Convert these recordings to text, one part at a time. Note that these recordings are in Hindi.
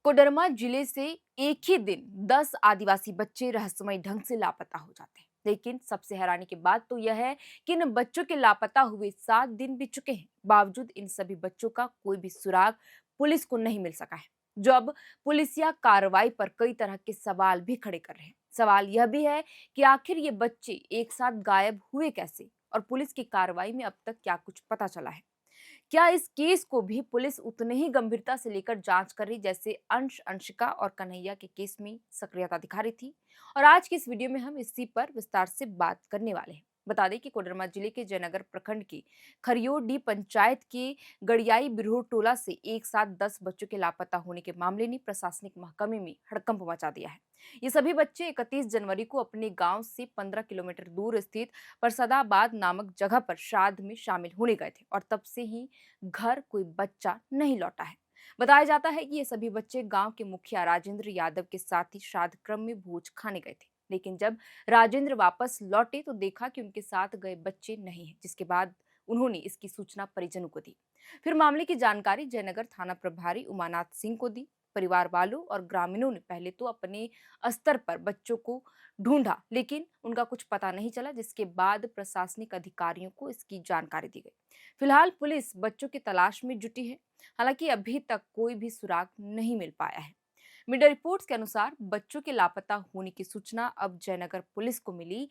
कोडरमा जिले से एक ही दिन 10 आदिवासी बच्चे रहस्यमय ढंग से लापता हो जाते हैं। लेकिन सबसे हैरानी की बात तो यह है कि इन बच्चों के लापता हुए 7 दिन बीत चुके हैं। बावजूद इन सभी बच्चों का कोई भी सुराग पुलिस को नहीं मिल सका है, जो अब पुलिसिया कार्रवाई पर कई तरह के सवाल भी खड़े कर रहे हैं। सवाल यह भी है कि आखिर ये बच्चे एक साथ गायब हुए कैसे और पुलिस की कार्रवाई में अब तक क्या कुछ पता चला है। क्या इस केस को भी पुलिस उतने ही गंभीरता से लेकर जांच कर रही जैसे अंशिका और कन्हैया के केस में सक्रियता दिखा रही थी। और आज की इस वीडियो में हम इसी पर विस्तार से बात करने वाले हैं। बता दें कि कोडरमा जिले के जयनगर प्रखंड की खरियोडी पंचायत के गड़ियाई बिरहोर टोला से एक साथ 10 बच्चों के लापता होने के मामले ने प्रशासनिक महकमे में हड़कंप मचा दिया है। ये सभी बच्चे 31 जनवरी को अपने गांव से 15 किलोमीटर दूर स्थित परसदाबाद नामक जगह पर श्राद्ध में शामिल होने गए थे और तब से ही घर कोई बच्चा नहीं लौटा है। बताया जाता है कि ये सभी बच्चे गांव के मुखिया राजेंद्र यादव के साथ ही श्राद्ध क्रम में भोज खाने गए थे। लेकिन जब राजेंद्र वापस लौटे तो देखा कि उनके साथ गए बच्चे नहीं हैं, जिसके बाद उन्होंने इसकी सूचना परिजनों को दी। फिर मामले की जानकारी जयनगर थाना प्रभारी उमानाथ सिंह को दी। परिवार वालों और ग्रामीणों ने पहले तो अपने स्तर पर बच्चों को ढूंढा, लेकिन उनका कुछ पता नहीं चला, जिसके बाद प्रशासनिक अधिकारियों को इसकी जानकारी दी गई। फिलहाल पुलिस बच्चों की तलाश में जुटी है। हालांकि अभी तक कोई भी सुराग नहीं मिल पाया है। मीडिया रिपोर्ट्स के अनुसार बच्चों के लापता होने की सूचना अब जयनगर पुलिस को मिली।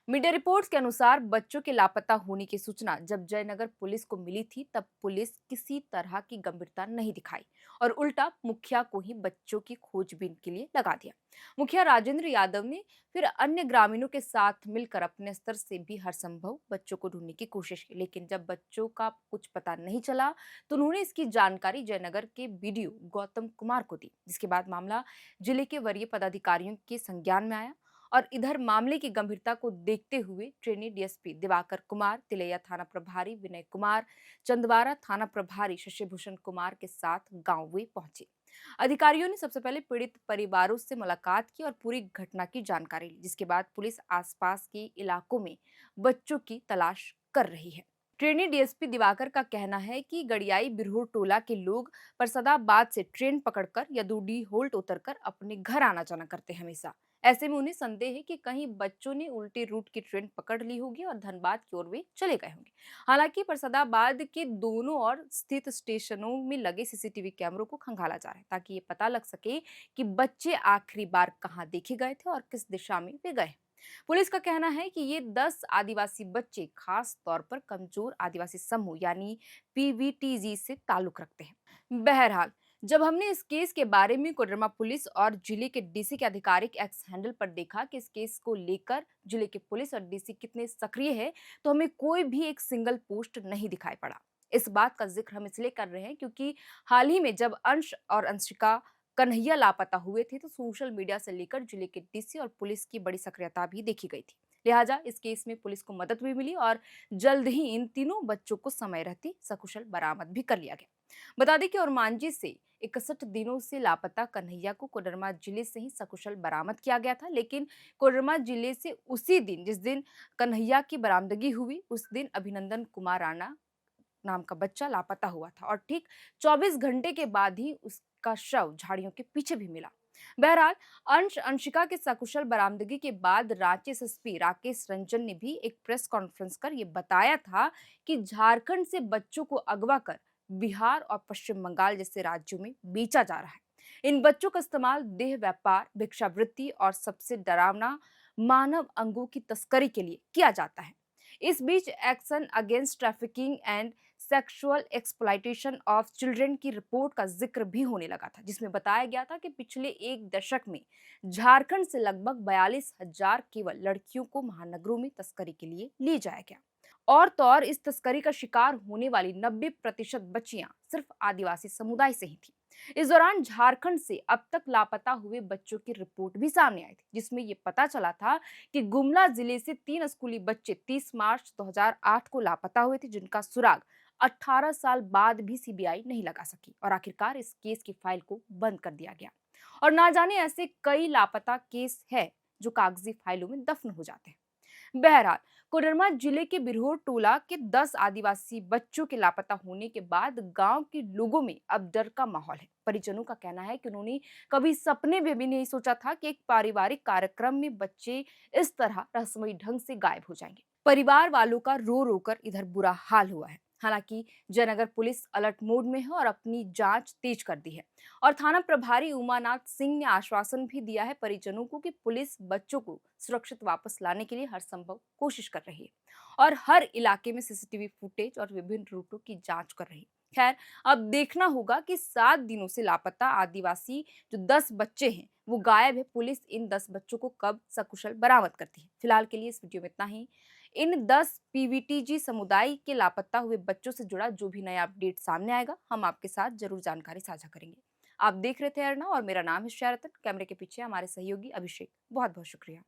मीडिया रिपोर्ट्स के अनुसार बच्चों के लापता होने की सूचना जब जयनगर पुलिस को मिली थी, तब पुलिस किसी तरह की गंभीरता नहीं दिखाई और उल्टा मुखिया को ही बच्चों की खोजबीन के लिए लगा दिया। मुखिया राजेंद्र यादव ने फिर अन्य ग्रामीणों के साथ मिलकर अपने स्तर से भी हर संभव बच्चों को ढूंढने की कोशिश की, लेकिन जब बच्चों का कुछ पता नहीं चला तो उन्होंने इसकी जानकारी जयनगर के बीडीओ गौतम कुमार को दी, जिसके बाद मामला जिले के वरीय पदाधिकारियों के संज्ञान में आया। और इधर मामले की गंभीरता को देखते हुए ट्रेनी डीएसपी दिवाकर कुमार, तिलैया थाना प्रभारी विनय कुमार, चंदवारा थाना प्रभारी शशिभूषण कुमार के साथ गांव वे पहुंचे। अधिकारियों ने सबसे पहले पीड़ित परिवारों से मुलाकात की और पूरी घटना की जानकारी ली, जिसके बाद पुलिस आसपास के इलाकों में बच्चों की तलाश कर रही है। ट्रेनी डीएसपी दिवाकर का कहना है कि गड़ियाई बिरहोर टोला के लोग परसदाबाद से ट्रेन पकड़कर यदुडी होल्ट उतरकर अपने घर आना जाना करते हैं हमेशा। ऐसे में उन्हें संदेह है कि कहीं बच्चों ने उल्टे रूट की ट्रेन पकड़ ली होगी और धनबाद की ओर वे चले गए होंगे। हालांकि परसदाबाद के दोनों ओर स्थित स्टेशनों में लगे सीसीटीवी कैमरों को खंगाला जा रहा है, ताकि ये पता लग सके कि बच्चे आखिरी बार कहाँ देखे गए थे और किस दिशा में वे गए। पुलिस का कहना है कि ये 10 आदिवासी बच्चे खास तौर पर कमजोर आदिवासी समूह यानी पीवीटीजी से ताल्लुक रखते हैं। बहरहाल, जब हमने इस केस के बारे में कोडरमा पुलिस और जिले के डीसी के आधिकारिक एक्स हैंडल पर देखा कि इस केस को लेकर जिले के पुलिस और डीसी कितने सक्रिय है, तो हमें कोई भी एक सिंगल पोस्ट नहीं दिखाई पड़ा। इस बात का जिक्र हम इसलिए कर रहे हैं क्योंकि हाल ही में जब अंश और अंशिका कन्हैया लापता हुए थे तो सोशल मीडिया से लेकर जिले के डीसी और पुलिस की बड़ी सक्रियता भी देखी गई थी। लिहाजा इस केस में पुलिस को मदद भी मिली और जल्द ही इन तीनों बच्चों को समय रहती सकुशल बरामद भी कर लिया गया। बता दें कि ओरमांझी से 61 दिनों से लापता कन्हैया को कोडरमा जिले से ही सकुशल बरामद किया गया था, लेकिन कोडरमा जिले से उसी दिन जिस दिन कन्हैया की बरामदगी हुई, उस दिन अभिनंदन कुमार राणा नाम का बच्चा लापता हुआ था और ठीक 24 घंटे के बाद ही उसका शव झाड़ियों के पीछे भी मिला। बहरहाल, अंशिका के सकुशल बरामदगी के बाद रांची एसएसपी राकेश रंजन ने भी एक प्रेस कॉन्फ्रेंस कर ये बताया था कि झारखंड से बच्चों को अगवा कर बिहार और पश्चिम बंगाल जैसे राज्यों में बेचा जा रहा है। इन बच्चों का इस्तेमाल देह व्यापार, भिक्षावृत्ति और सबसे डरावना मानव अंगों की तस्करी के लिए किया जाता है। इस बीच action against trafficking and sexual exploitation of children की रिपोर्ट का जिक्र भी होने लगा था, जिसमें बताया गया था कि पिछले एक दशक में झारखंड से लगभग 42,000 केवल लड़कियों को महानगरों में तस्करी के लिए ले जाया गया। और तो और इस तस्करी का शिकार होने वाली 90% बच्चियां सिर्फ आदिवासी समुदाय से ही थी। इस दौरान झारखंड से अब तक लापता हुए बच्चों की रिपोर्ट भी सामने आई थी, जिसमें ये पता चला था कि गुमला जिले से 3 स्कूली बच्चे 30 मार्च 2008 को लापता हुए थे, जिनका सुराग 18 साल बाद भी सीबीआई नहीं लगा सकी और आखिरकार इस केस की फाइल को बंद कर दिया गया। और ना जाने ऐसे कई लापता केस है जो कागजी फाइलों में दफन हो जाते हैं। बहरहाल, कोडरमा जिले के बिरहोर टोला के 10 आदिवासी बच्चों के लापता होने के बाद गांव के लोगों में अब डर का माहौल है। परिजनों का कहना है कि उन्होंने कभी सपने में भी नहीं सोचा था कि एक पारिवारिक कार्यक्रम में बच्चे इस तरह रहस्यमयी ढंग से गायब हो जाएंगे। परिवार वालों का रो रो कर इधर बुरा हाल हुआ है। हालांकि जयनगर पुलिस अलर्ट मोड में है और अपनी जांच तेज कर दी है। और थाना प्रभारी उमानाथ सिंह ने आश्वासन भी दिया है परिजनों को कि पुलिस बच्चों को सुरक्षित वापस लाने के लिए हर संभव कोशिश कर रही है और हर इलाके में सीसीटीवी फुटेज और विभिन्न रूटों की जांच कर रही है। खैर, अब देखना होगा कि 7 दिनों से लापता आदिवासी जो 10 बच्चे हैं वो गायब है, पुलिस इन 10 बच्चों को कब सकुशल बरामद करती है। फिलहाल के लिए इस वीडियो में इतना ही। इन 10 पीवीटीजी समुदाय के लापता हुए बच्चों से जुड़ा जो भी नया अपडेट सामने आएगा, हम आपके साथ जरूर जानकारी साझा करेंगे। आप देख रहे थे अर्ना और मेरा नाम है शरतन। कैमरे के पीछे हमारे सहयोगी अभिषेक। बहुत बहुत शुक्रिया।